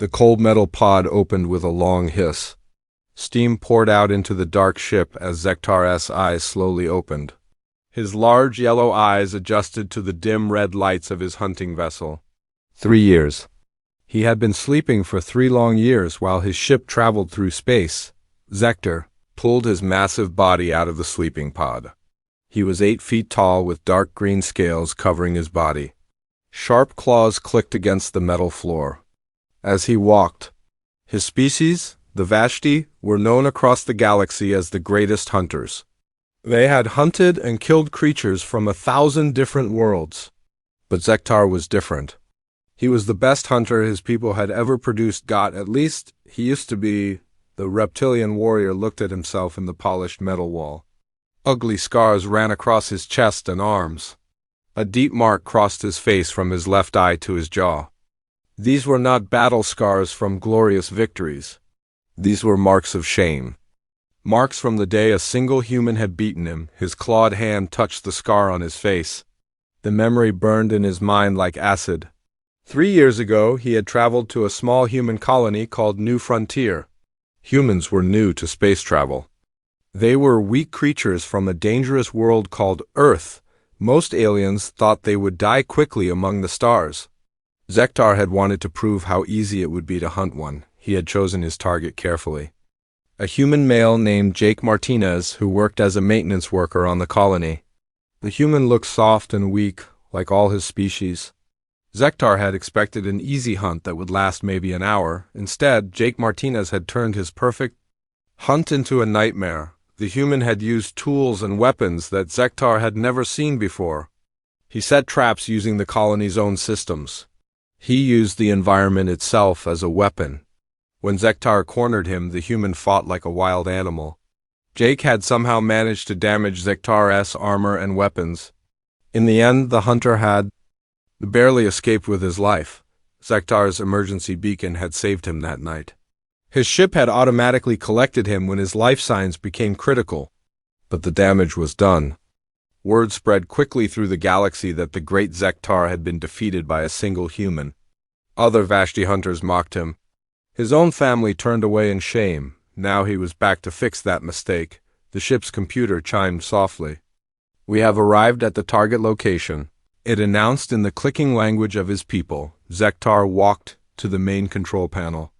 The cold metal pod opened with a long hiss. Steam poured out into the dark ship as Zektar's eyes slowly opened. His large yellow eyes adjusted to the dim red lights of his hunting vessel. 3 years. He had been sleeping for 3 long years while his ship traveled through space. Zektar pulled his massive body out of the sleeping pod. He was 8 feet tall with dark green scales covering his body. Sharp claws clicked against the metal floor. As he walked, his species, the Vashti, were known across the galaxy as the greatest hunters. They had hunted and killed creatures from 1,000 different worlds. But Zektar was different. He was the best hunter his people had ever produced. At least, he used to be. The reptilian warrior looked at himself in the polished metal wall. Ugly scars ran across his chest and arms. A deep mark crossed his face from his left eye to his jaw. These were not battle scars from glorious victories. These were marks of shame. Marks from the day a single human had beaten him. His clawed hand touched the scar on his face. The memory burned in his mind like acid. 3 years ago, he had traveled to a small human colony called New Frontier. Humans were new to space travel. They were weak creatures from a dangerous world called Earth. Most aliens thought they would die quickly among the stars. Zektar had wanted to prove how easy it would be to hunt one. He had chosen his target carefully. A human male named Jake Martinez who worked as a maintenance worker on the colony. The human looked soft and weak, like all his species. Zektar had expected an easy hunt that would last maybe an hour. Instead, Jake Martinez had turned his perfect hunt into a nightmare. The human had used tools and weapons that Zektar had never seen before. He set traps using the colony's own systems. He used the environment itself as a weapon. When Zektar cornered him, the human fought like a wild animal. Jake had somehow managed to damage Zektar's armor and weapons. In the end, the hunter had barely escaped with his life. Zektar's emergency beacon had saved him that night. His ship had automatically collected him when his life signs became critical. But the damage was done. Word spread quickly through the galaxy that the great Zektar had been defeated by a single human. Other Vashti hunters mocked him. His own family turned away in shame. Now he was back to fix that mistake. The ship's computer chimed softly. "We have arrived at the target location," it announced in the clicking language of his people. Zektar walked to the main control panel.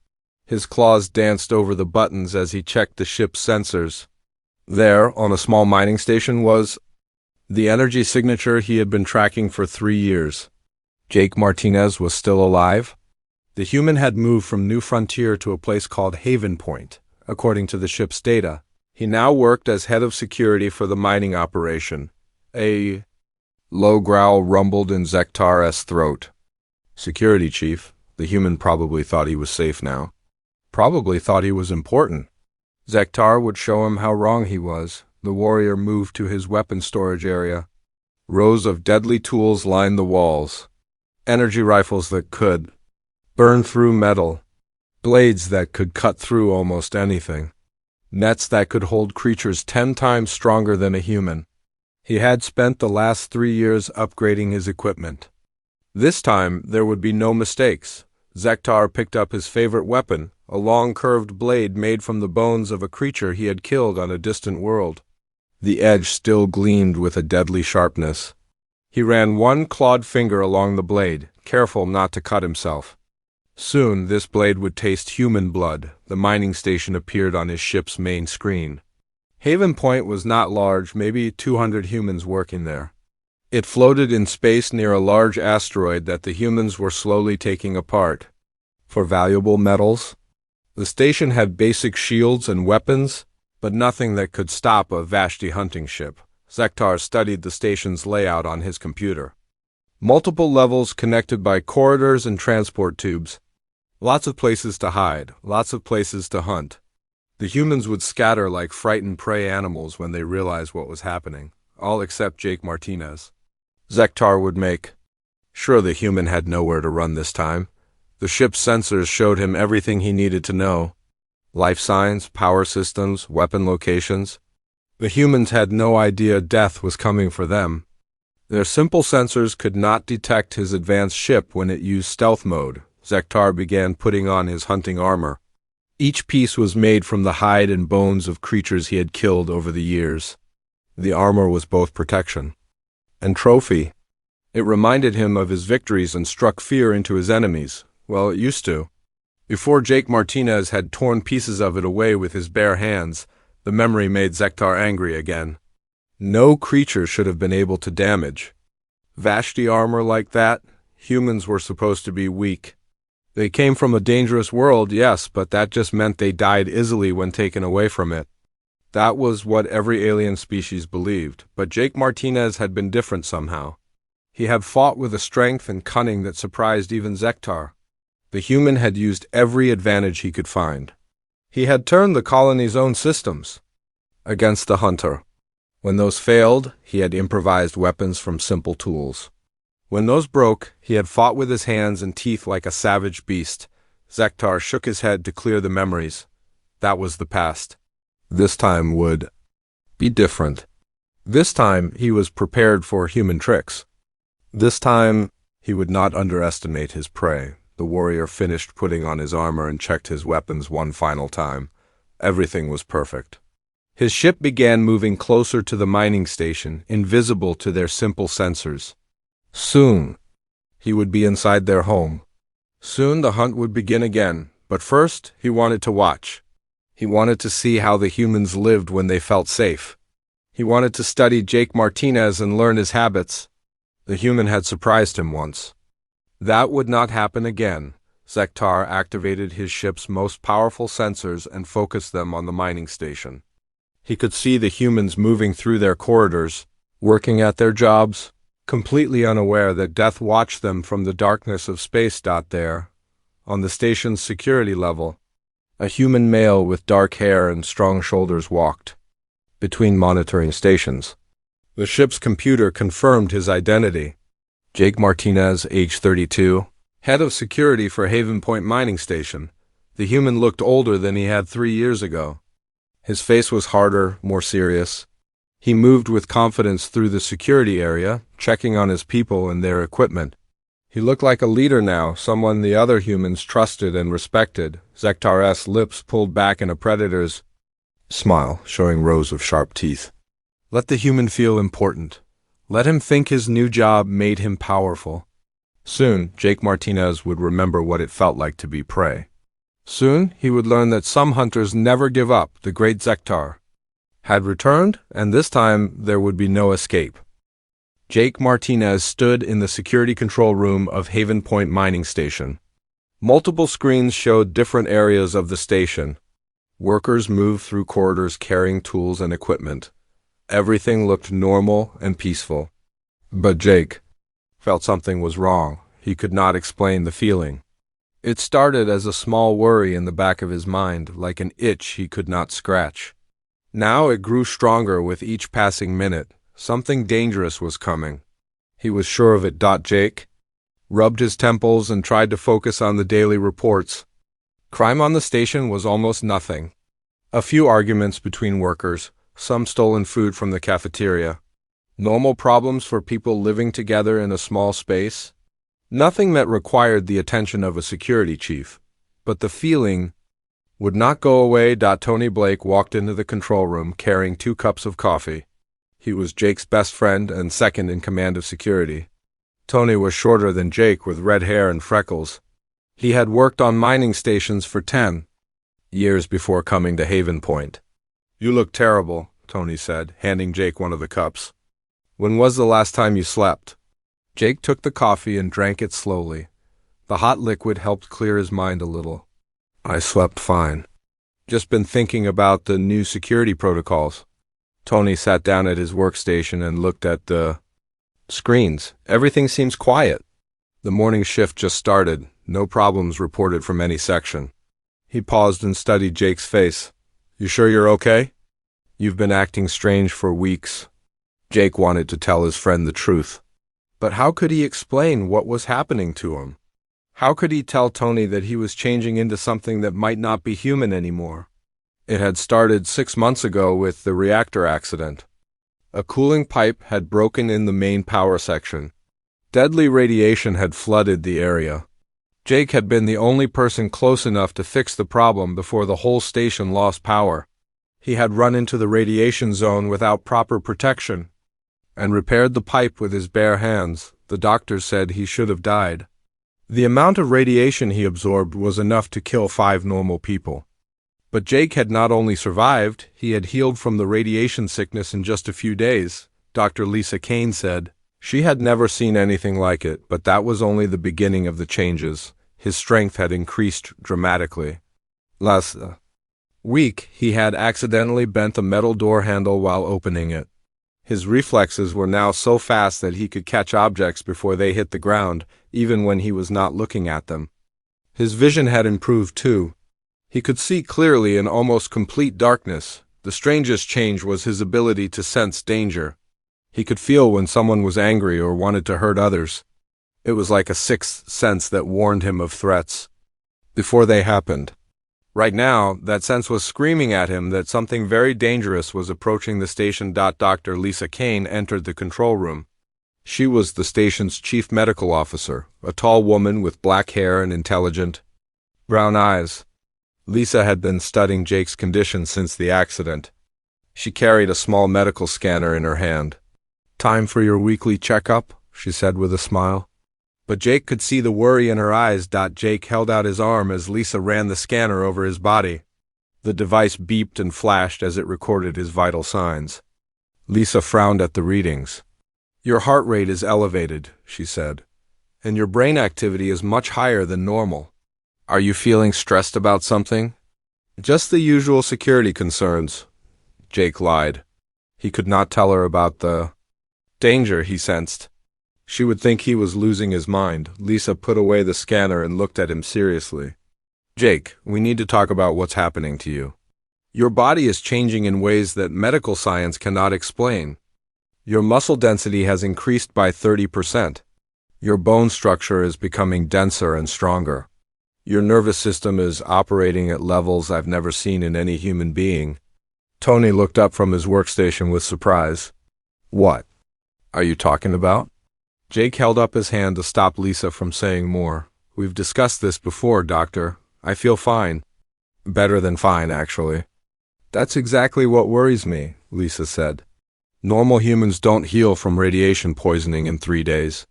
His claws danced over the buttons as he checked the ship's sensors. There, on a small mining station, was the energy signature he had been tracking for 3 years. Jake Martinez was still alive. The human had moved from New Frontier to a place called Haven Point, according to the ship's data. He now worked as head of security for the mining operation. A low growl rumbled in Zektar's throat. Security chief. The human probably thought he was safe now. Probably thought he was important. Zektar would show him how wrong he was. The warrior moved to his weapon storage area. Rows of deadly tools lined the walls. Energy rifles that could burn through metal. Blades that could cut through almost anything. Nets that could hold creatures 10 times stronger than a human. He had spent the last 3 years upgrading his equipment. This time, there would be no mistakes. Zektar picked up his favorite weapon, a long curved blade made from the bones of a creature he had killed on a distant world. The edge still gleamed with a deadly sharpness. He ran one clawed finger along the blade, careful not to cut himself. Soon, this blade would taste human blood. The mining station appeared on his ship's main screen. Haven Point was not large, maybe 200 humans working there. It floated in space near a large asteroid that the humans were slowly taking apart. For valuable metals? The station had basic shields and weapons, but nothing that could stop a Vashti hunting ship. Zektar studied the station's layout on his computer. Multiple levels connected by corridors and transport tubes. Lots of places to hide, lots of places to hunt. The humans would scatter like frightened prey animals when they realized what was happening, all except Jake Martinez. Zektar would make sure the human had nowhere to run this time. The ship's sensors showed him everything he needed to know. Life signs, power systems, weapon locations. The humans had no idea death was coming for them. Their simple sensors could not detect his advanced ship when it used stealth mode. Zektar began putting on his hunting armor. Each piece was made from the hide and bones of creatures he had killed over the years. The armor was both protection and trophy. It reminded him of his victories and struck fear into his enemies. Well, it used to. Before Jake Martinez had torn pieces of it away with his bare hands, the memory made Zektar angry again. No creature should have been able to damage Vashti armor like that. Humans were supposed to be weak. They came from a dangerous world, yes, but that just meant they died easily when taken away from it. That was what every alien species believed, but Jake Martinez had been different somehow. He had fought with a strength and cunning that surprised even Zektar. The human had used every advantage he could find. He had turned the colony's own systems against the hunter. When those failed, he had improvised weapons from simple tools. When those broke, he had fought with his hands and teeth like a savage beast. Zektar shook his head to clear the memories. That was the past. This time would be different. This time, he was prepared for human tricks. This time, he would not underestimate his prey. The warrior finished putting on his armor and checked his weapons one final time. Everything was perfect. His ship began moving closer to the mining station, invisible to their simple sensors. Soon, he would be inside their home. Soon the hunt would begin again, but first he wanted to watch. He wanted to see how the humans lived when they felt safe. He wanted to study Jake Martinez and learn his habits. The human had surprised him once. That would not happen again. Zektar activated his ship's most powerful sensors and focused them on the mining station. He could see the humans moving through their corridors, working at their jobs, completely unaware that death watched them from the darkness of space. There, on the station's security level, a human male with dark hair and strong shoulders walked between monitoring stations. The ship's computer confirmed his identity. Jake Martinez, age 32, head of security for Haven Point Mining Station. The human looked older than he had 3 years ago. His face was harder, more serious. He moved with confidence through the security area, checking on his people and their equipment. He looked like a leader now, someone the other humans trusted and respected. Zektar's lips pulled back in a predator's smile, showing rows of sharp teeth. Let the human feel important. Let him think his new job made him powerful. Soon, Jake Martinez would remember what it felt like to be prey. Soon, he would learn that some hunters never give up. The great Zektar had returned, and this time there would be no escape. Jake Martinez stood in the security control room of Haven Point Mining Station. Multiple screens showed different areas of the station. Workers moved through corridors carrying tools and equipment. Everything looked normal and peaceful. But Jake felt something was wrong. He could not explain the feeling. It started as a small worry in the back of his mind, like an itch he could not scratch. Now it grew stronger with each passing minute. Something dangerous was coming. He was sure of it. Jake rubbed his temples and tried to focus on the daily reports. Crime on the station was almost nothing. A few arguments between workers, some stolen food from the cafeteria. Normal problems for people living together in a small space. Nothing that required the attention of a security chief. But the feeling would not go away. Tony Blake walked into the control room carrying 2 cups of coffee. He was Jake's best friend and second in command of security. Tony was shorter than Jake with red hair and freckles. He had worked on mining stations for 10 years before coming to Haven Point. You look terrible, Tony said, handing Jake one of the cups. When was the last time you slept? Jake took the coffee and drank it slowly. The hot liquid helped clear his mind a little. I slept fine. Just been thinking about the new security protocols. Tony sat down at his workstation and looked at the screens. Everything seems quiet. The morning shift just started. No problems reported from any section. He paused and studied Jake's face. You sure you're okay? You've been acting strange for weeks. Jake wanted to tell his friend the truth. But how could he explain what was happening to him? How could he tell Tony that he was changing into something that might not be human anymore? It had started 6 months ago with the reactor accident. A cooling pipe had broken in the main power section. Deadly radiation had flooded the area. Jake had been the only person close enough to fix the problem before the whole station lost power. He had run into the radiation zone without proper protection and repaired the pipe with his bare hands. The doctors said he should have died. The amount of radiation he absorbed was enough to kill 5 normal people. But Jake had not only survived, he had healed from the radiation sickness in just a few days, Dr. Lisa Kane said. She had never seen anything like it, but that was only the beginning of the changes. His strength had increased dramatically. Last week, he had accidentally bent a metal door handle while opening it. His reflexes were now so fast that he could catch objects before they hit the ground, even when he was not looking at them. His vision had improved too. He could see clearly in almost complete darkness. The strangest change was his ability to sense danger. He could feel when someone was angry or wanted to hurt others. It was like a sixth sense that warned him of threats before they happened. Right now, that sense was screaming at him that something very dangerous was approaching the station. Dr. Lisa Kane entered the control room. She was the station's chief medical officer, a tall woman with black hair and intelligent brown eyes. Lisa had been studying Jake's condition since the accident. She carried a small medical scanner in her hand. "Time for your weekly checkup," she said with a smile. But Jake could see the worry in her eyes. Jake held out his arm as Lisa ran the scanner over his body. The device beeped and flashed as it recorded his vital signs. Lisa frowned at the readings. "Your heart rate is elevated," she said, "and your brain activity is much higher than normal. Are you feeling stressed about something?" "Just the usual security concerns," Jake lied. He could not tell her about the danger he sensed. She would think he was losing his mind. Lisa put away the scanner and looked at him seriously. "Jake, we need to talk about what's happening to you. Your body is changing in ways that medical science cannot explain. Your muscle density has increased by 30%. Your bone structure is becoming denser and stronger. Your nervous system is operating at levels I've never seen in any human being." Tony looked up from his workstation with surprise. "What are you talking about?" Jake held up his hand to stop Lisa from saying more. "We've discussed this before, Doctor. I feel fine. Better than fine, actually." "That's exactly what worries me," Lisa said. "Normal humans don't heal from radiation poisoning in 3 days.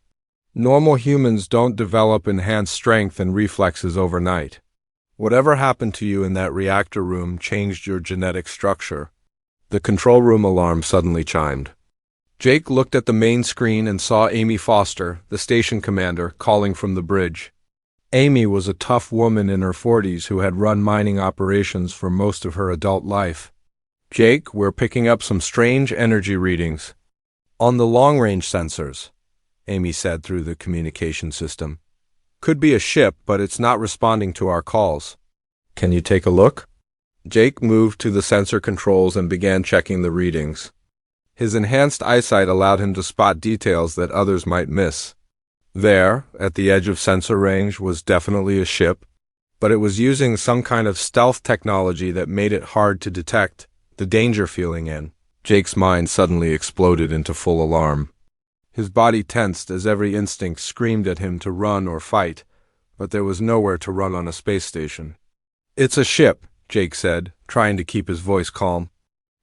Normal humans don't develop enhanced strength and reflexes overnight. Whatever happened to you in that reactor room changed your genetic structure." The control room alarm suddenly chimed. Jake looked at the main screen and saw Amy Foster, the station commander, calling from the bridge. Amy was a tough woman in her 40s who had run mining operations for most of her adult life. "Jake, we're picking up some strange energy readings on the long-range sensors," Amy said through the communication system. "Could be a ship, but it's not responding to our calls." "Can you take a look?" Jake moved to the sensor controls and began checking the readings. His enhanced eyesight allowed him to spot details that others might miss. There, at the edge of sensor range, was definitely a ship, but it was using some kind of stealth technology that made it hard to detect the danger feeling in. Jake's mind suddenly exploded into full alarm. His body tensed as every instinct screamed at him to run or fight, but there was nowhere to run on a space station. "It's a ship," Jake said, trying to keep his voice calm.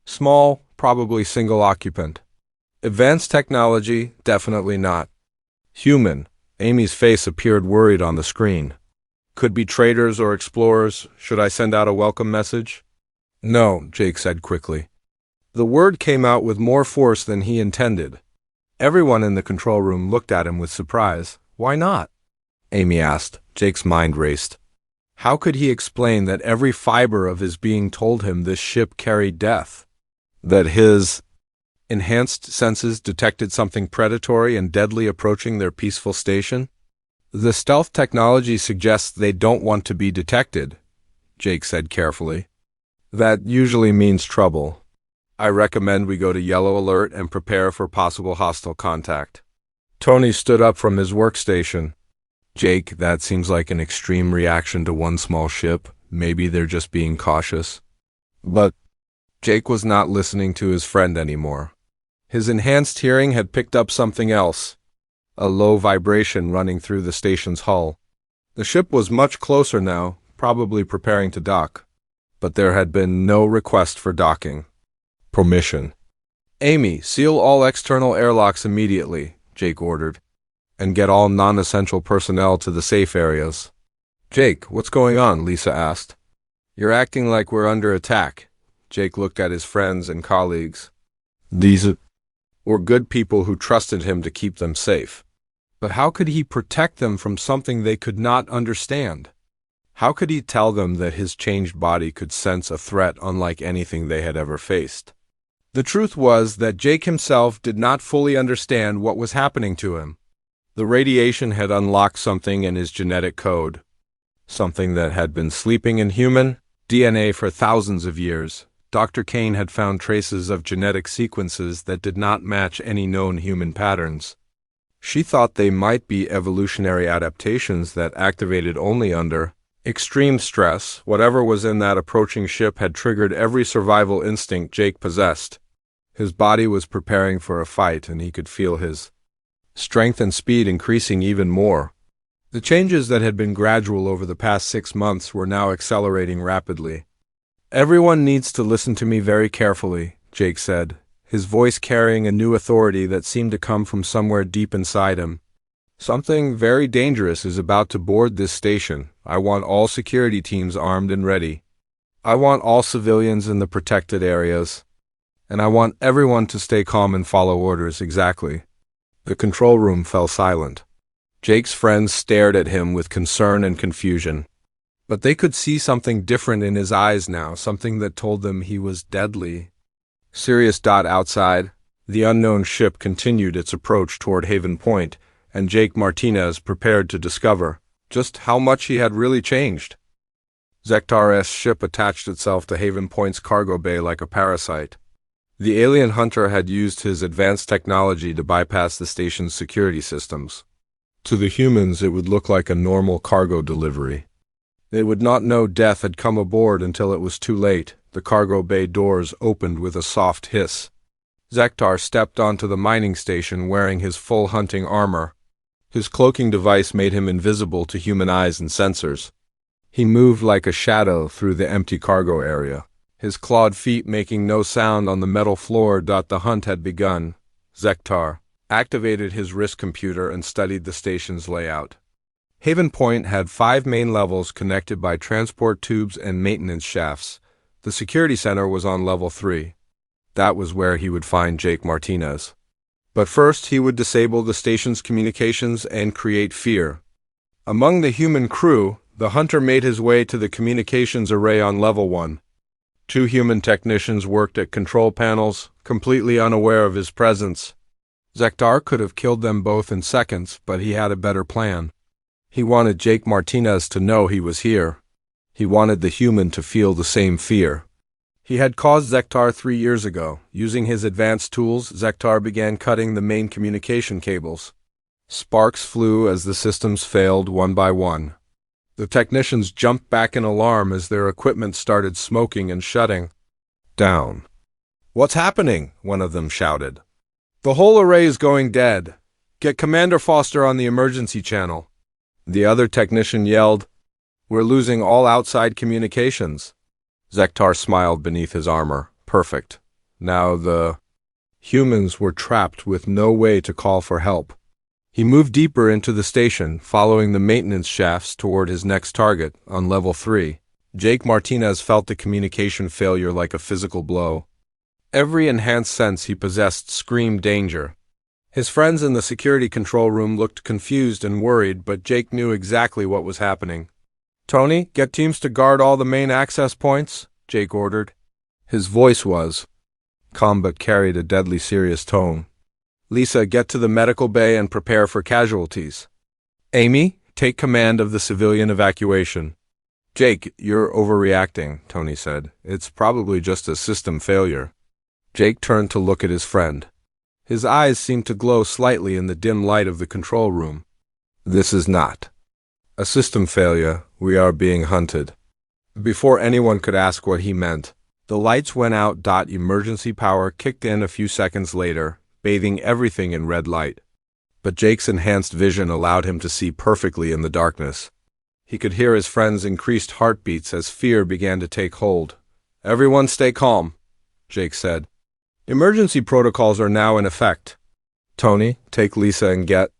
"Small, probably single occupant. Advanced technology, definitely not. Human." Amy's face appeared worried on the screen. "Could be traders or explorers. Should I send out a welcome message?" "No," Jake said quickly. The word came out with more force than he intended. Everyone in the control room looked at him with surprise. "Why not?" Amy asked. Jake's mind raced. How could he explain that every fiber of his being told him this ship carried death? That his enhanced senses detected something predatory and deadly approaching their peaceful station? "The stealth technology suggests they don't want to be detected," Jake said carefully. "That usually means trouble. I recommend we go to yellow alert and prepare for possible hostile contact." Tony stood up from his workstation. "Jake, that seems like an extreme reaction to one small ship. Maybe they're just being cautious." But Jake was not listening to his friend anymore. His enhanced hearing had picked up something else, a low vibration running through the station's hull. The ship was much closer now, probably preparing to dock. But there had been no request for docking. Permission. Amy, seal all external airlocks immediately, Jake ordered, and get all non-essential personnel to the safe areas. Jake, what's going on? Lisa asked. You're acting like we're under attack. Jake looked at his friends and colleagues. These were good people who trusted him to keep them safe. But how could he protect them from something they could not understand? How could he tell them that his changed body could sense a threat unlike anything they had ever faced? The truth was that Jake himself did not fully understand what was happening to him. The radiation had unlocked something in his genetic code, something that had been sleeping in human DNA for thousands of years. Dr. Kane had found traces of genetic sequences that did not match any known human patterns. She thought they might be evolutionary adaptations that activated only under extreme stress. Whatever was in that approaching ship had triggered every survival instinct Jake possessed. His body was preparing for a fight, and he could feel his strength and speed increasing even more. The changes that had been gradual over the past 6 months were now accelerating rapidly. Everyone needs to listen to me very carefully, Jake said, his voice carrying a new authority that seemed to come from somewhere deep inside him. Something very dangerous is about to board this station. I want all security teams armed and ready. I want all civilians in the protected areas. And I want everyone to stay calm and follow orders exactly. The control room fell silent. Jake's friends stared at him with concern and confusion. But they could see something different in his eyes now, something that told them he was deadly. Sirius. Outside, the unknown ship continued its approach toward Haven Point, and Jake Martinez prepared to discover just how much he had really changed. Zektar's ship attached itself to Haven Point's cargo bay like a parasite. The alien hunter had used his advanced technology to bypass the station's security systems. To the humans, it would look like a normal cargo delivery. They would not know death had come aboard until it was too late. The cargo bay doors opened with a soft hiss. Zektar stepped onto the mining station wearing his full hunting armor. His cloaking device made him invisible to human eyes and sensors. He moved like a shadow through the empty cargo area, his clawed feet making no sound on the metal floor. The hunt had begun. Zektar activated his wrist computer and studied the station's layout. Haven Point had 5 main levels connected by transport tubes and maintenance shafts. The security center was on level 3. That was where he would find Jake Martinez. But first he would disable the station's communications and create fear. Among the human crew, the hunter made his way to the communications array on level 1. 2 human technicians worked at control panels, completely unaware of his presence. Zektar could have killed them both in seconds, but he had a better plan. He wanted Jake Martinez to know he was here. He wanted the human to feel the same fear. He had caused Zektar 3 years ago. Using his advanced tools, Zektar began cutting the main communication cables. Sparks flew as the systems failed one by one. The technicians jumped back in alarm as their equipment started smoking and shutting down. "What's happening?" one of them shouted. "The whole array is going dead. Get Commander Foster on the emergency channel." The other technician yelled, "We're losing all outside communications." Zektar smiled beneath his armor. Perfect. Now the humans were trapped with no way to call for help. He moved deeper into the station, following the maintenance shafts toward his next target, on level 3. Jake Martinez felt the communication failure like a physical blow. Every enhanced sense he possessed screamed danger. His friends in the security control room looked confused and worried, but Jake knew exactly what was happening. "Tony, get teams to guard all the main access points," Jake ordered. His voice was calm but carried a deadly serious tone. "Lisa, get to the medical bay and prepare for casualties. Amy, take command of the civilian evacuation." "Jake, you're overreacting," Tony said. "It's probably just a system failure." Jake turned to look at his friend. His eyes seemed to glow slightly in the dim light of the control room. "This is not a system failure. We are being hunted." Before anyone could ask what he meant, the lights went out. Emergency power kicked in a few seconds later, bathing everything in red light. But Jake's enhanced vision allowed him to see perfectly in the darkness. He could hear his friends' increased heartbeats as fear began to take hold. "Everyone stay calm," Jake said. "Emergency protocols are now in effect. Tony, take Lisa and get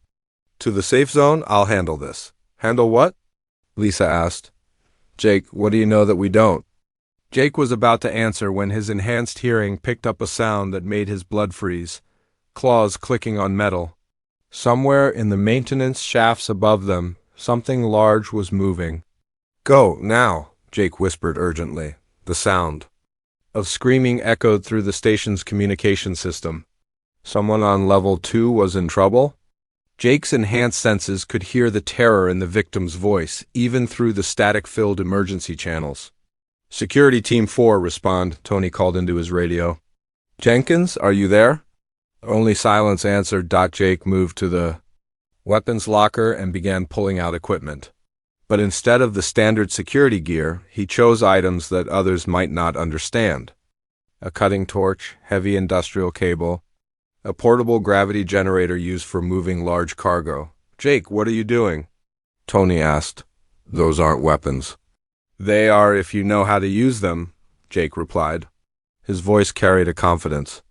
to the safe zone. I'll handle this." "Handle what?" Lisa asked. "Jake, what do you know that we don't?" Jake was about to answer when his enhanced hearing picked up a sound that made his blood freeze, claws clicking on metal. Somewhere in the maintenance shafts above them, something large was moving. "Go, now," Jake whispered urgently. The sound of screaming echoed through the station's communication system. Someone on level 2 was in trouble? Jake's enhanced senses could hear the terror in the victim's voice, even through the static-filled emergency channels. "Security Team 4, respond," Tony called into his radio. "Jenkins, are you there?" Only silence answered. Jake moved to the weapons locker and began pulling out equipment. But instead of the standard security gear, he chose items that others might not understand. A cutting torch, heavy industrial cable, a portable gravity generator used for moving large cargo. "Jake, what are you doing?" Tony asked. "Those aren't weapons." "They are if you know how to use them," Jake replied. His voice carried a confidence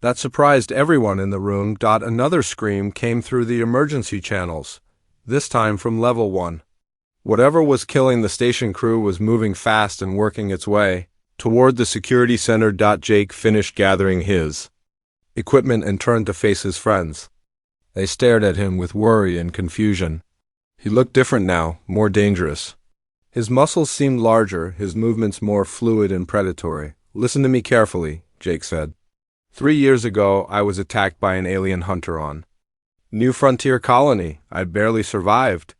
that surprised everyone in the room. Another scream came through the emergency channels, this time from level 1. Whatever was killing the station crew was moving fast and working its way toward the security center. Jake finished gathering his equipment and turned to face his friends. They stared at him with worry and confusion. He looked different now, more dangerous. His muscles seemed larger, his movements more fluid and predatory. "Listen to me carefully," Jake said. 3 years ago, I was attacked by an alien hunter on New Frontier Colony. I barely survived.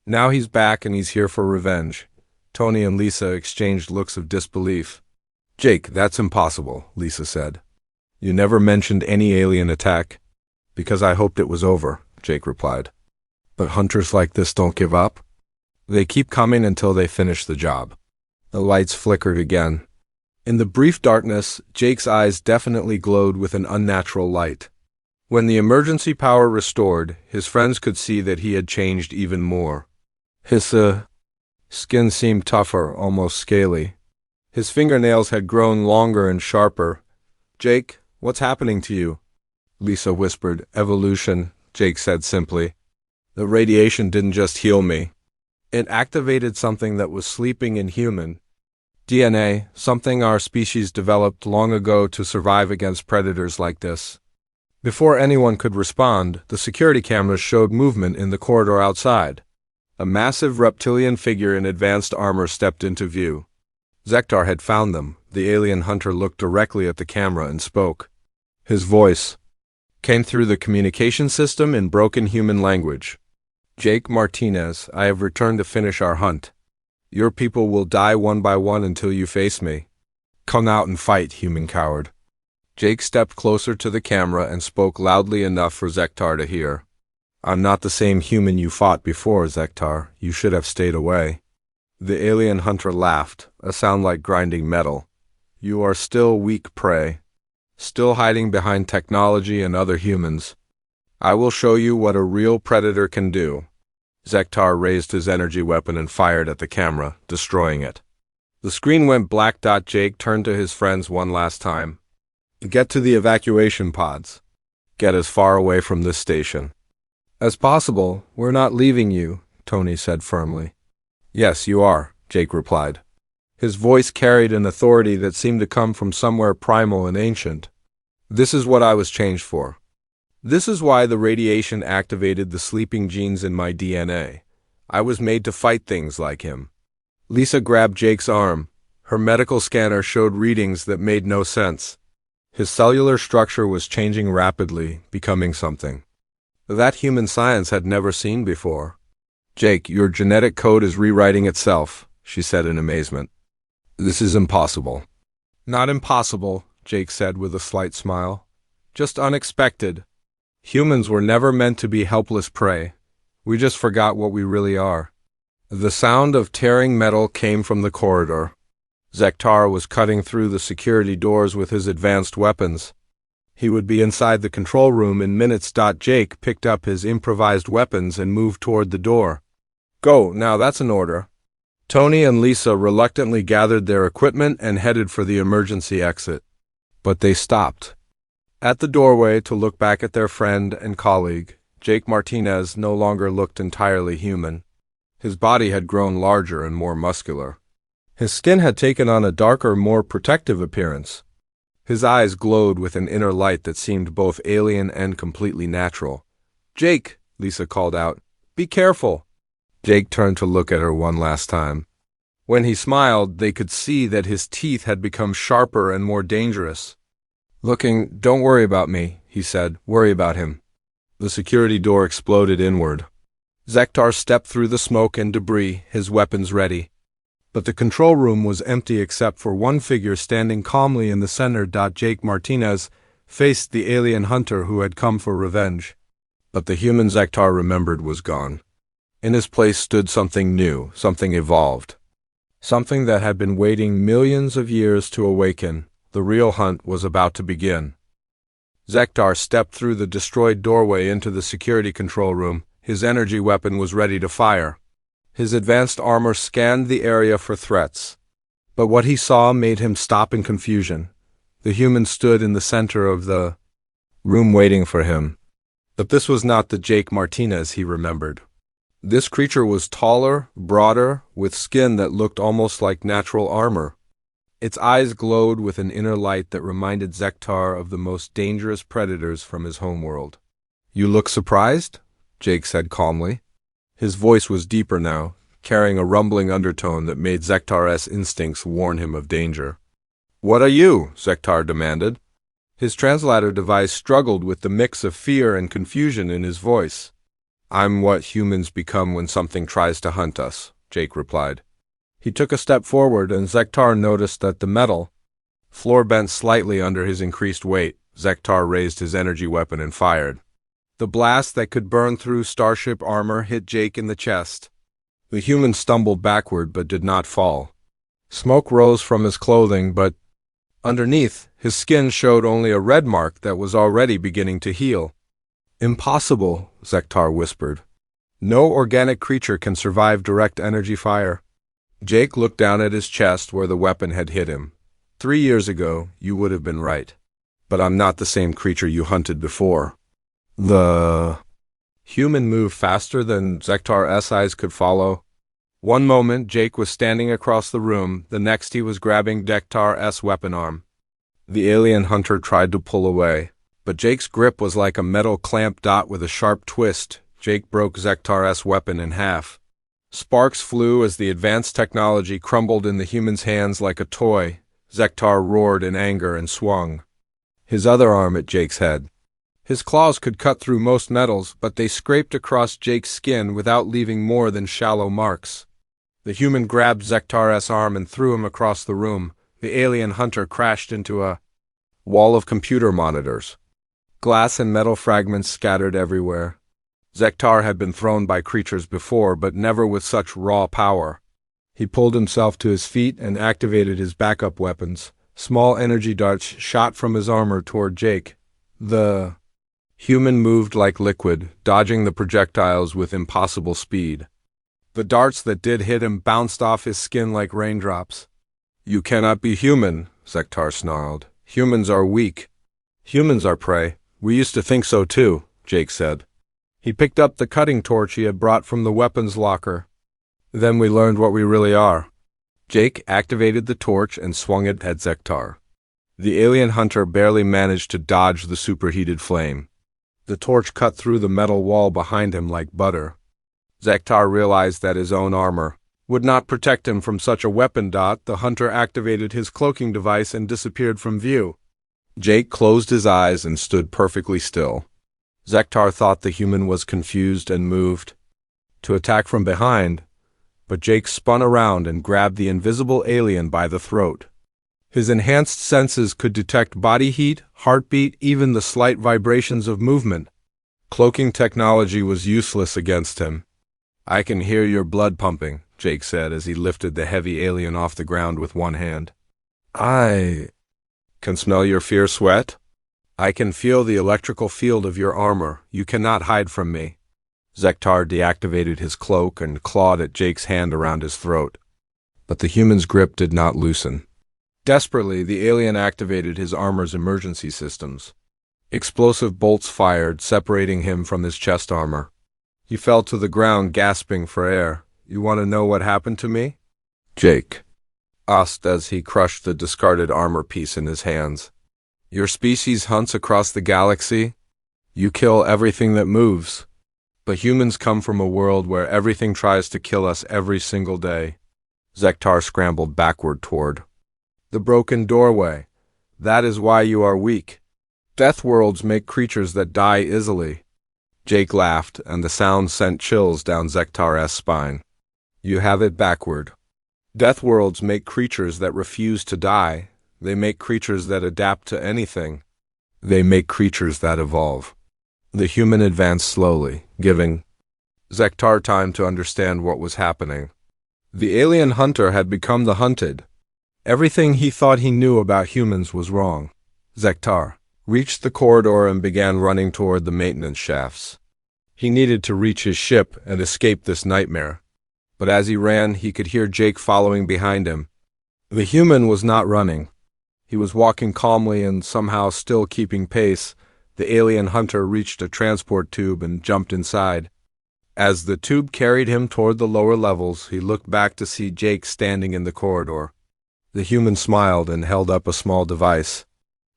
Now he's back and he's here for revenge. Tony and Lisa exchanged looks of disbelief. "Jake, that's impossible," Lisa said. "You never mentioned any alien attack." "Because I hoped it was over," Jake replied. "But hunters like this don't give up. They keep coming until they finish the job." The lights flickered again. In the brief darkness, Jake's eyes definitely glowed with an unnatural light. When the emergency power restored, his friends could see that he had changed even more. His skin seemed tougher, almost scaly. His fingernails had grown longer and sharper. "Jake, what's happening to you?" Lisa whispered. "Evolution," Jake said simply. "The radiation didn't just heal me. It activated something that was sleeping in human DNA, something our species developed long ago to survive against predators like this." Before anyone could respond, the security cameras showed movement in the corridor outside. A massive reptilian figure in advanced armor stepped into view. Zektar had found them. The alien hunter looked directly at the camera and spoke. His voice came through the communication system in broken human language. "Jake Martinez, I have returned to finish our hunt. Your people will die one by one until you face me. Come out and fight, human coward." Jake stepped closer to the camera and spoke loudly enough for Zektar to hear. "I'm not the same human you fought before, Zektar. You should have stayed away." The alien hunter laughed, a sound like grinding metal. "You are still weak prey, still hiding behind technology and other humans. I will show you what a real predator can do." Zektar raised his energy weapon and fired at the camera, destroying it. The screen went black. Jake turned to his friends one last time. "Get to the evacuation pods. Get as far away from this station as possible. We're not leaving you," Tony said firmly. "Yes, you are," Jake replied. His voice carried an authority that seemed to come from somewhere primal and ancient. "This is what I was changed for. This is why the radiation activated the sleeping genes in my DNA. I was made to fight things like him." Lisa grabbed Jake's arm. Her medical scanner showed readings that made no sense. His cellular structure was changing rapidly, becoming something that human science had never seen before. "Jake, your genetic code is rewriting itself," she said in amazement. "This is impossible." "Not impossible," Jake said with a slight smile. "Just unexpected. Humans were never meant to be helpless prey. We just forgot what we really are." The sound of tearing metal came from the corridor. Zektar was cutting through the security doors with his advanced weapons. He would be inside the control room in minutes. Jake picked up his improvised weapons and moved toward the door. Go, now that's an order. Tony and Lisa reluctantly gathered their equipment and headed for the emergency exit. But they stopped. At the doorway to look back at their friend and colleague, Jake Martinez no longer looked entirely human. His body had grown larger and more muscular. His skin had taken on a darker, more protective appearance. His eyes glowed with an inner light that seemed both alien and completely natural. "Jake," Lisa called out, "be careful." Jake turned to look at her one last time. When he smiled, they could see that his teeth had become sharper and more dangerous. "Don't worry about me," he said. "Worry about him." The security door exploded inward. Zektar stepped through the smoke and debris, his weapons ready. But the control room was empty except for one figure standing calmly in the center. Jake Martinez faced the alien hunter who had come for revenge. But the human Zektar remembered was gone. In his place stood something new, something evolved. Something that had been waiting millions of years to awaken. The real hunt was about to begin. Zektar stepped through the destroyed doorway into the security control room. His energy weapon was ready to fire. His advanced armor scanned the area for threats. But what he saw made him stop in confusion. The human stood in the center of the room waiting for him. But this was not the Jake Martinez he remembered. This creature was taller, broader, with skin that looked almost like natural armor. Its eyes glowed with an inner light that reminded Zektar of the most dangerous predators from his homeworld. "You look surprised?" Jake said calmly. His voice was deeper now, carrying a rumbling undertone that made Zektar's instincts warn him of danger. "What are you?" Zektar demanded. His translator device struggled with the mix of fear and confusion in his voice. "I'm what humans become when something tries to hunt us," Jake replied. He took a step forward, and Zektar noticed that the metal floor bent slightly under his increased weight. Zektar raised his energy weapon and fired. The blast that could burn through starship armor hit Jake in the chest. The human stumbled backward but did not fall. Smoke rose from his clothing, but underneath, his skin showed only a red mark that was already beginning to heal. "Impossible," Zektar whispered. "No organic creature can survive direct energy fire." Jake looked down at his chest where the weapon had hit him. 3 years ago, you would have been right. But I'm not the same creature you hunted before." The human moved faster than Zektar's eyes could follow. One moment, Jake was standing across the room. The next, he was grabbing Zektar's weapon arm. The alien hunter tried to pull away, but Jake's grip was like a metal clamp. With a sharp twist, Jake broke Zektar's weapon in half. Sparks flew as the advanced technology crumbled in the human's hands like a toy. Zektar roared in anger and swung his other arm at Jake's head. His claws could cut through most metals, but they scraped across Jake's skin without leaving more than shallow marks. The human grabbed Zektar's arm and threw him across the room. The alien hunter crashed into a wall of computer monitors. Glass and metal fragments scattered everywhere. Zektar had been thrown by creatures before, but never with such raw power. He pulled himself to his feet and activated his backup weapons. Small energy darts shot from his armor toward Jake. The human moved like liquid, dodging the projectiles with impossible speed. The darts that did hit him bounced off his skin like raindrops. "You cannot be human," Zektar snarled. "Humans are weak. Humans are prey. We used to think so too," Jake said. He picked up the cutting torch he had brought from the weapons locker. "Then we learned what we really are." Jake activated the torch and swung it at Zektar. The alien hunter barely managed to dodge the superheated flame. The torch cut through the metal wall behind him like butter. Zektar realized that his own armor would not protect him from such a weapon. The hunter activated his cloaking device and disappeared from view. Jake closed his eyes and stood perfectly still. Zektar thought the human was confused and moved to attack from behind, but Jake spun around and grabbed the invisible alien by the throat. His enhanced senses could detect body heat, heartbeat, even the slight vibrations of movement. Cloaking technology was useless against him. "I can hear your blood pumping," Jake said as he lifted the heavy alien off the ground with one hand. "I can smell your fear sweat. I can feel the electrical field of your armor. You cannot hide from me." Zektar deactivated his cloak and clawed at Jake's hand around his throat. But the human's grip did not loosen. Desperately, the alien activated his armor's emergency systems. Explosive bolts fired, separating him from his chest armor. He fell to the ground, gasping for air. "You want to know what happened to me?" Jake asked as he crushed the discarded armor piece in his hands. "Your species hunts across the galaxy. You kill everything that moves. But humans come from a world where everything tries to kill us every single day." Zektar scrambled backward toward the broken doorway. "That is why you are weak. Deathworlds make creatures that die easily." Jake laughed, and the sound sent chills down Zektar's spine. "You have it backward. Deathworlds make creatures that refuse to die. They make creatures that adapt to anything. They make creatures that evolve." The human advanced slowly, giving Zektar time to understand what was happening. The alien hunter had become the hunted. Everything he thought he knew about humans was wrong. Zektar reached the corridor and began running toward the maintenance shafts. He needed to reach his ship and escape this nightmare. But as he ran, he could hear Jake following behind him. The human was not running. He was walking calmly and somehow still keeping pace. The alien hunter reached a transport tube and jumped inside. As the tube carried him toward the lower levels, he looked back to see Jake standing in the corridor. The human smiled and held up a small device.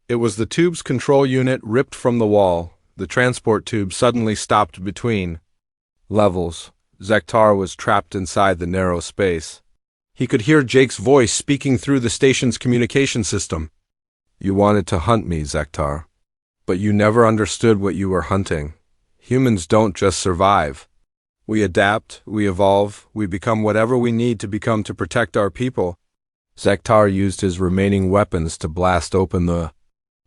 It was the tube's control unit ripped from the wall. The transport tube suddenly stopped between levels. Zektar was trapped inside the narrow space. He could hear Jake's voice speaking through the station's communication system. "You wanted to hunt me, Zektar. But you never understood what you were hunting. Humans don't just survive. We adapt, we evolve, we become whatever we need to become to protect our people." Zektar used his remaining weapons to blast open the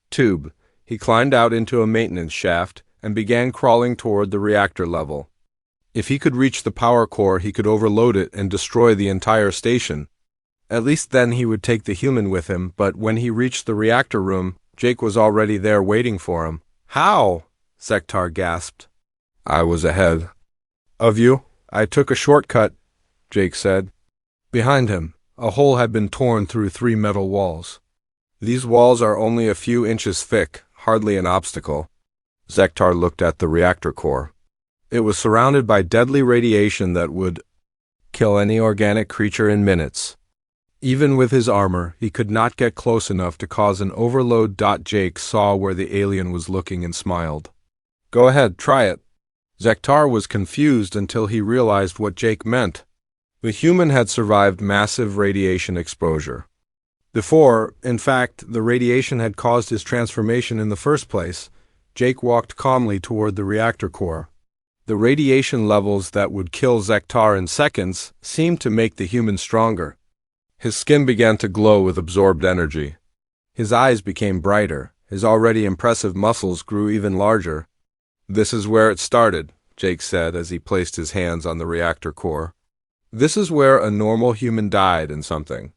tube. He climbed out into a maintenance shaft and began crawling toward the reactor level. If he could reach the power core, he could overload it and destroy the entire station. At least then he would take the human with him, but when he reached the reactor room, Jake was already there waiting for him. "How?" Zektar gasped. "I was ahead of you. I took a shortcut," Jake said. Behind him, a hole had been torn through 3 metal walls. "These walls are only a few inches thick, hardly an obstacle." Zektar looked at the reactor core. It was surrounded by deadly radiation that would kill any organic creature in minutes. Even with his armor, he could not get close enough to cause an overload. Jake saw where the alien was looking and smiled. "Go ahead, try it." Zektar was confused until he realized what Jake meant. The human had survived massive radiation exposure. Before, in fact, the radiation had caused his transformation in the first place. Jake walked calmly toward the reactor core. The radiation levels that would kill Zektar in seconds seemed to make the human stronger. His skin began to glow with absorbed energy. His eyes became brighter. His already impressive muscles grew even larger. "This is where it started," Jake said as he placed his hands on the reactor core. "This is where a normal human died and something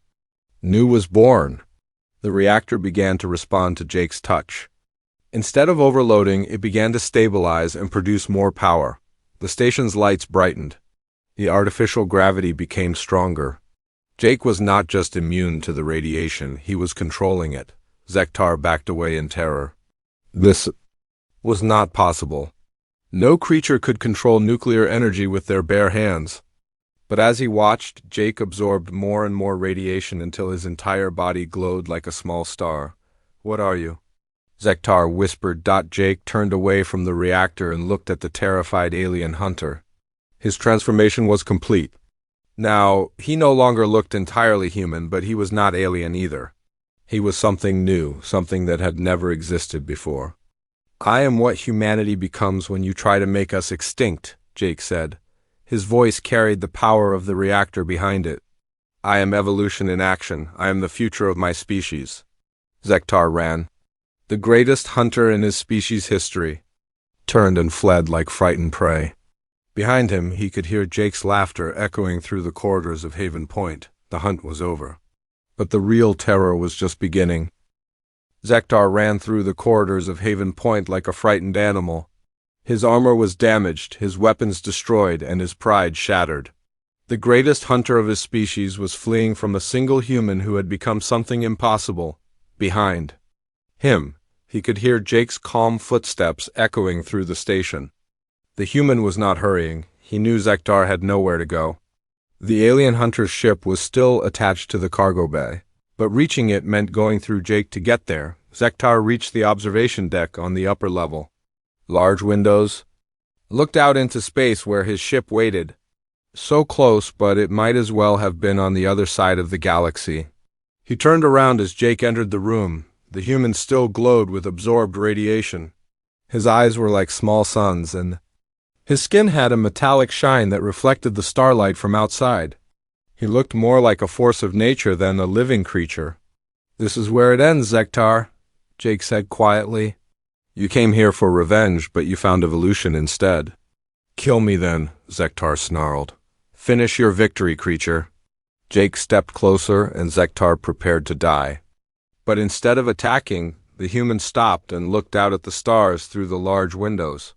new was born." The reactor began to respond to Jake's touch. Instead of overloading, it began to stabilize and produce more power. The station's lights brightened. The artificial gravity became stronger. Jake was not just immune to the radiation, he was controlling it. Zektar backed away in terror. This was not possible. No creature could control nuclear energy with their bare hands. But as he watched, Jake absorbed more and more radiation until his entire body glowed like a small star. "What are you?" Zektar whispered. Jake turned away from the reactor and looked at the terrified alien hunter. His transformation was complete. Now, he no longer looked entirely human, but he was not alien either. He was something new, something that had never existed before. "I am what humanity becomes when you try to make us extinct," Jake said. His voice carried the power of the reactor behind it. "I am evolution in action. I am the future of my species." Zektar ran. The greatest hunter in his species' history turned and fled like frightened prey. Behind him, he could hear Jake's laughter echoing through the corridors of Haven Point. The hunt was over. But the real terror was just beginning. Zektar ran through the corridors of Haven Point like a frightened animal. His armor was damaged, his weapons destroyed, and his pride shattered. The greatest hunter of his species was fleeing from a single human who had become something impossible. Behind him, he could hear Jake's calm footsteps echoing through the station. The human was not hurrying. He knew Zektar had nowhere to go. The alien hunter's ship was still attached to the cargo bay, but reaching it meant going through Jake to get there. Zektar reached the observation deck on the upper level. Large windows looked out into space where his ship waited. So close, but it might as well have been on the other side of the galaxy. He turned around as Jake entered the room. The human still glowed with absorbed radiation. His eyes were like small suns, and his skin had a metallic shine that reflected the starlight from outside. He looked more like a force of nature than a living creature. "This is where it ends, Zektar," Jake said quietly. "You came here for revenge, but you found evolution instead." "Kill me then," Zektar snarled. "Finish your victory, creature." Jake stepped closer, and Zektar prepared to die. But instead of attacking, the human stopped and looked out at the stars through the large windows.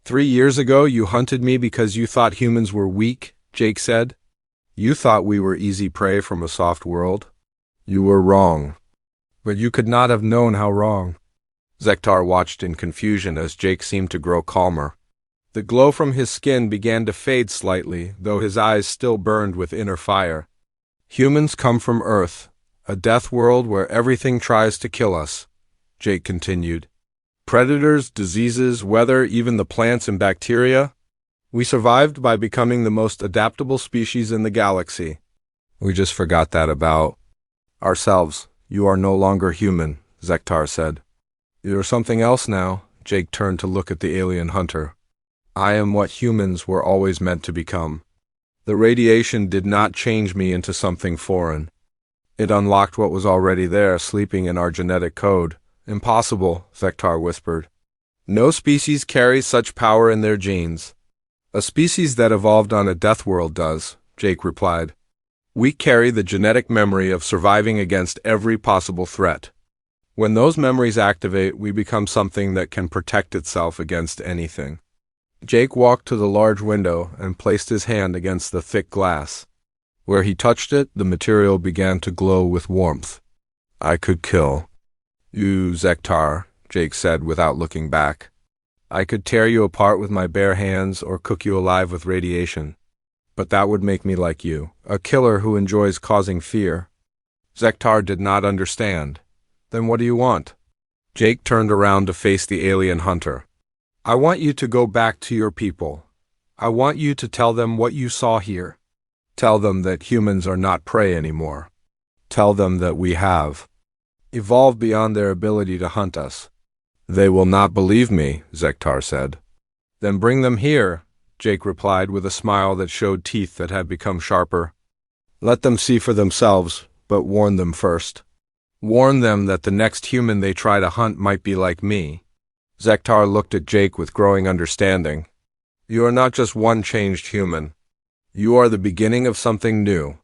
"3 years ago you hunted me because you thought humans were weak," Jake said. "You thought we were easy prey from a soft world. You were wrong. But you could not have known how wrong." Zektar watched in confusion as Jake seemed to grow calmer. The glow from his skin began to fade slightly, though his eyes still burned with inner fire. "Humans come from Earth, a death world where everything tries to kill us," Jake continued. "Predators, diseases, weather, even the plants and bacteria. We survived by becoming the most adaptable species in the galaxy. We just forgot that about ourselves. You are no longer human," Zektar said. "You're something else now." Jake turned to look at the alien hunter. "I am what humans were always meant to become. The radiation did not change me into something foreign. It unlocked what was already there, sleeping in our genetic code." "Impossible," Zektar whispered. "No species carries such power in their genes." "A species that evolved on a death world does," Jake replied. "We carry the genetic memory of surviving against every possible threat. When those memories activate, we become something that can protect itself against anything." Jake walked to the large window and placed his hand against the thick glass. Where he touched it, the material began to glow with warmth. "I could kill you, Zektar," Jake said without looking back. "I could tear you apart with my bare hands or cook you alive with radiation. But that would make me like you, a killer who enjoys causing fear." Zektar did not understand. "Then what do you want?" Jake turned around to face the alien hunter. "I want you to go back to your people. I want you to tell them what you saw here. Tell them that humans are not prey anymore. Tell them that we have evolved beyond their ability to hunt us." "They will not believe me," Zektar said. "Then bring them here," Jake replied with a smile that showed teeth that had become sharper. "Let them see for themselves, but warn them first. Warn them that the next human they try to hunt might be like me." Zektar looked at Jake with growing understanding. "You are not just one changed human. You are the beginning of something new.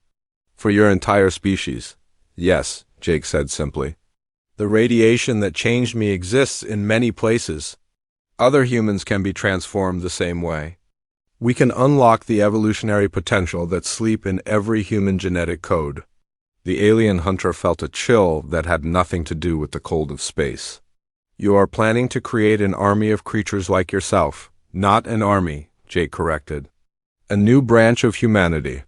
For your entire species." "Yes," Jake said simply. "The radiation that changed me exists in many places. Other humans can be transformed the same way. We can unlock the evolutionary potential that sleep in every human genetic code." The alien hunter felt a chill that had nothing to do with the cold of space. "You are planning to create an army of creatures like yourself." "Not an army," Jake corrected. "A new branch of humanity.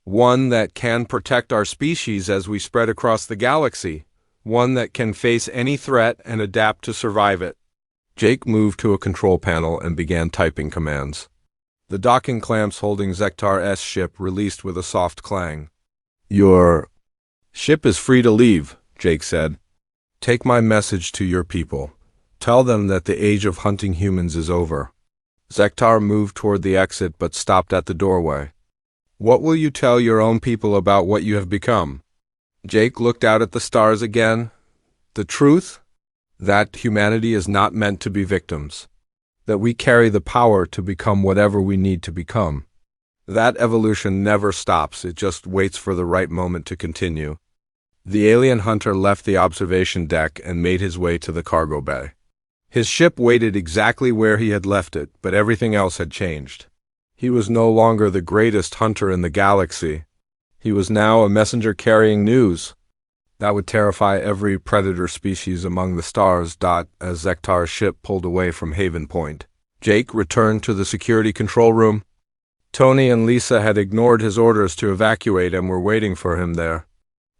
One that can protect our species as we spread across the galaxy. One that can face any threat and adapt to survive it." Jake moved to a control panel and began typing commands. The docking clamps holding Zektar's ship released with a soft clang. "Your ship is free to leave," Jake said. "Take my message to your people. Tell them that the age of hunting humans is over." Zektar moved toward the exit but stopped at the doorway. "What will you tell your own people about what you have become?" Jake looked out at the stars again. "The truth? That humanity is not meant to be victims. That we carry the power to become whatever we need to become. That evolution never stops, it just waits for the right moment to continue." The alien hunter left the observation deck and made his way to the cargo bay. His ship waited exactly where he had left it, but everything else had changed. He was no longer the greatest hunter in the galaxy. He was now a messenger carrying news that would terrify every predator species among the stars. As Zektar's ship pulled away from Haven Point, Jake returned to the security control room. Tony and Lisa had ignored his orders to evacuate and were waiting for him there.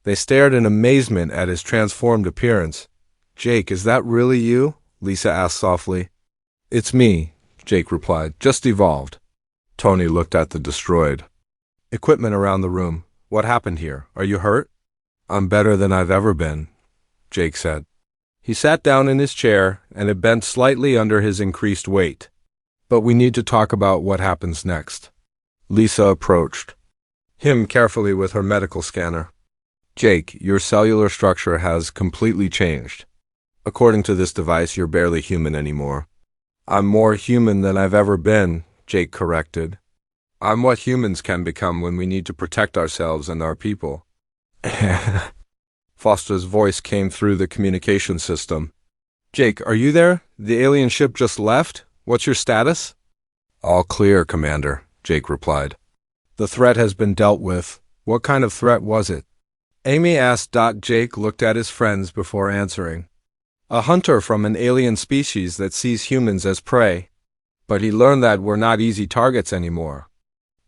They stared in amazement at his transformed appearance. "Jake, is that really you?" Lisa asked softly. "It's me," Jake replied. "Just evolved." Tony looked at the destroyed equipment around the room. "What happened here? Are you hurt?" "I'm better than I've ever been," Jake said. He sat down in his chair, and it bent slightly under his increased weight. "But we need to talk about what happens next." Lisa approached him carefully with her medical scanner. "Jake, your cellular structure has completely changed. According to this device, you're barely human anymore." "I'm more human than I've ever been," Jake corrected. "I'm what humans can become when we need to protect ourselves and our people." Foster's voice came through the communication system. "Jake, are you there? The alien ship just left. What's your status?" "All clear, Commander," Jake replied. "The threat has been dealt with." "What kind of threat was it?" Amy asked. Jake looked at his friends before answering. "A hunter from an alien species that sees humans as prey. But he learned that we're not easy targets anymore."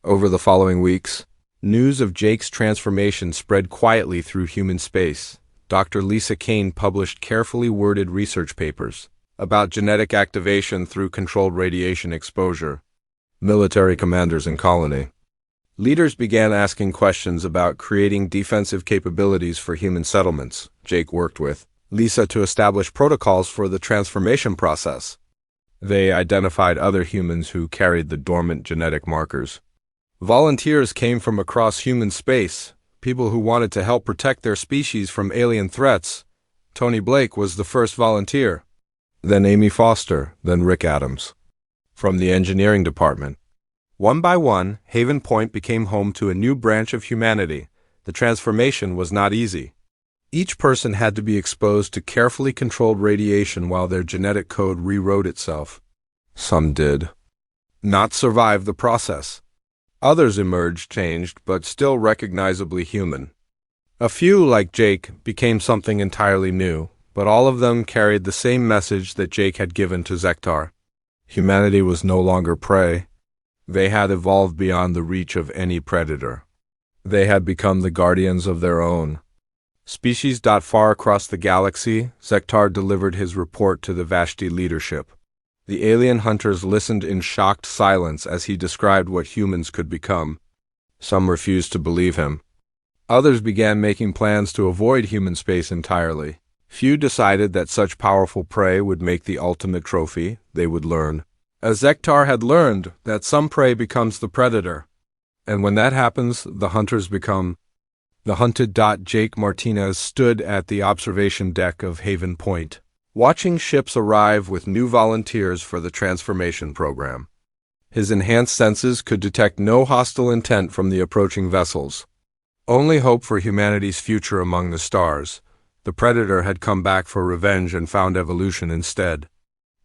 Over the following weeks, news of Jake's transformation spread quietly through human space. Dr. Lisa Kane published carefully worded research papers about genetic activation through controlled radiation exposure. Military commanders in colony leaders began asking questions about creating defensive capabilities for human settlements. Jake worked with Lisa to establish protocols for the transformation process. They identified other humans who carried the dormant genetic markers. Volunteers came from across human space, people who wanted to help protect their species from alien threats. Tony Blake was the first volunteer, then Amy Foster, then Rick Adams. From the engineering department. One by one, Haven Point became home to a new branch of humanity. The transformation was not easy. Each person had to be exposed to carefully controlled radiation while their genetic code rewrote itself. Some did not survive the process. Others emerged changed, but still recognizably human. A few, like Jake, became something entirely new, but all of them carried the same message that Jake had given to Zektar. Humanity was no longer prey. They had evolved beyond the reach of any predator. They had become the guardians of their own species. Far across the galaxy, Zektar delivered his report to the Vashti leadership. The alien hunters listened in shocked silence as he described what humans could become. Some refused to believe him. Others began making plans to avoid human space entirely. Few decided that such powerful prey would make the ultimate trophy. They would learn, as Zektar had learned, that some prey becomes the predator. And when that happens, the hunters become the hunted. Jake Martinez stood at the observation deck of Haven Point, watching ships arrive with new volunteers for the transformation program. His enhanced senses could detect no hostile intent from the approaching vessels. Only hope for humanity's future among the stars. The predator had come back for revenge and found evolution instead.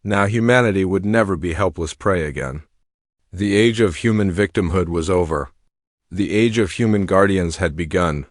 Now humanity would never be helpless prey again. The age of human victimhood was over. The age of human guardians had begun.